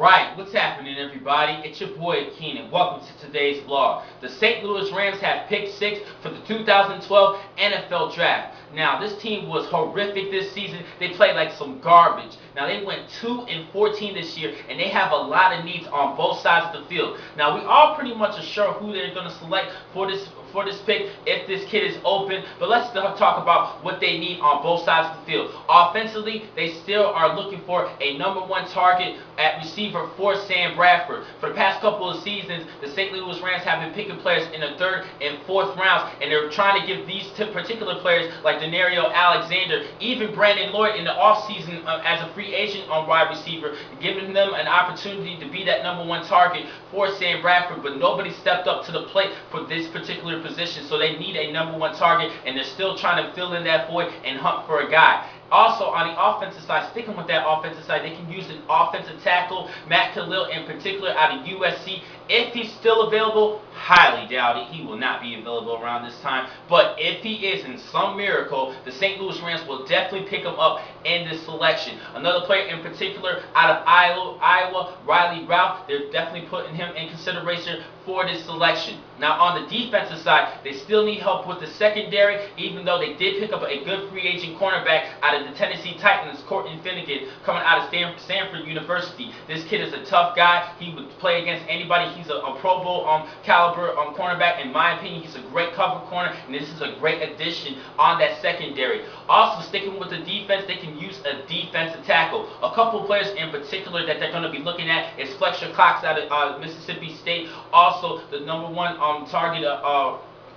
Alright, what's happening everybody? It's your boy Keenan. Welcome to today's vlog. The St. Louis Rams have pick 6 for the 2012 NFL Draft. Now, this team was horrific this season. They played like some garbage. Now, they went 2-14 this year, and they have a lot of needs on both sides of the field. Now, we all pretty much are sure who they're going to select for this pick if this kid is open, but let's talk about what they need on both sides of the field. Offensively, they still are looking for a #1 target at receiver for Sam Bradford. For the past couple of seasons, the St. Louis Rams have been picking players in the 3rd and 4th rounds, and they're trying to give these particular players like Denario Alexander, even Brandon Lloyd in the offseason as a free agent on wide receiver, giving them an opportunity to be that #1 target for Sam Bradford, but nobody stepped up to the plate for this particular position, so they need a #1 target, and they're still trying to fill in that void and hunt for a guy. Also, on the offensive side, sticking with that offensive side, they can use an offensive tackle, Matt Khalil in particular, out of USC. If he's still available, highly doubt it. He will not be available around this time. But if he is, in some miracle, the St. Louis Rams will definitely pick him up in this selection. Another player in particular out of Iowa, Riley Ralph, they're definitely putting him in consideration for this selection. Now, on the defensive side, they still need help with the secondary, even though they did pick up a good free agent cornerback out of the Tennessee Titans, Courtney Finnegan, coming out of Stanford University. This kid is a tough guy. He would play against anybody. He's a Pro Bowl caliber cornerback. In my opinion, he's a great cover corner, and this is a great addition on that secondary. Also, sticking with the defense, they can use a defensive tackle. A couple of players in particular that they're going to be looking at is Fletcher Cox out of Mississippi State. Also, the #1 target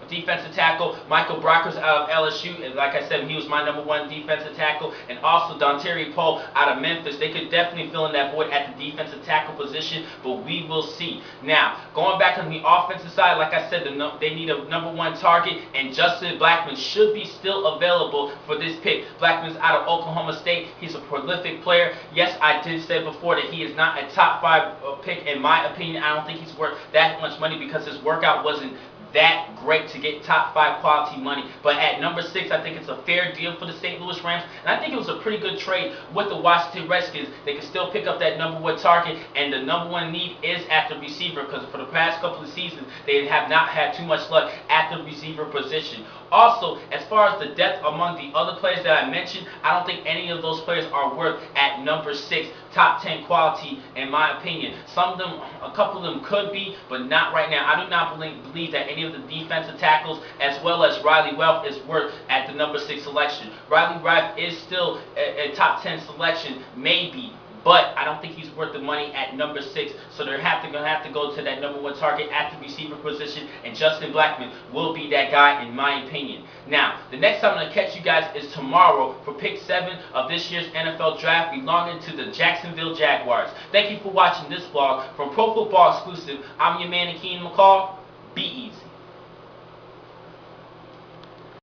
defensive tackle, Michael Brockers out of LSU, and like I said, he was my #1 defensive tackle, and also Dontari Poe out of Memphis. They could definitely fill in that void at the defensive tackle position, but we will see. Now, going back on the offensive side, like I said, they need a #1 target, and Justin Blackmon should be still available for this pick. Blackmon's out of Oklahoma State. He's a prolific player. Yes, I did say before that he is not a top 5 pick in my opinion. I don't think he's worth that much money because his workout wasn't that great to get top 5 quality money. But at #6, I think it's a fair deal for the St. Louis Rams, and I think it was a pretty good trade with the Washington Redskins. They can still pick up that #1 target, and the #1 need is at the receiver, because for the past couple of seasons, they have not had too much luck at the receiver position. Also, as far as the depth among the other players that I mentioned, I don't think any of those players are worth at #6, top 10 quality in my opinion. Some of them, a couple of them could be, but not right now. I do not believe that any of the defensive tackles, as well as Riley Ralph, is worth at the #6 selection. Riley Ralph is still a top 10 selection, maybe, but I don't think he's worth the money at #6, so they're going to have to go to that #1 target at the receiver position, and Justin Blackmon will be that guy in my opinion. Now, the next time I'm going to catch you guys is tomorrow for pick 7 of this year's NFL Draft, belonging to the Jacksonville Jaguars. Thank you for watching this vlog from Pro Football Exclusive. I'm your man, Keenan McCall. Be easy.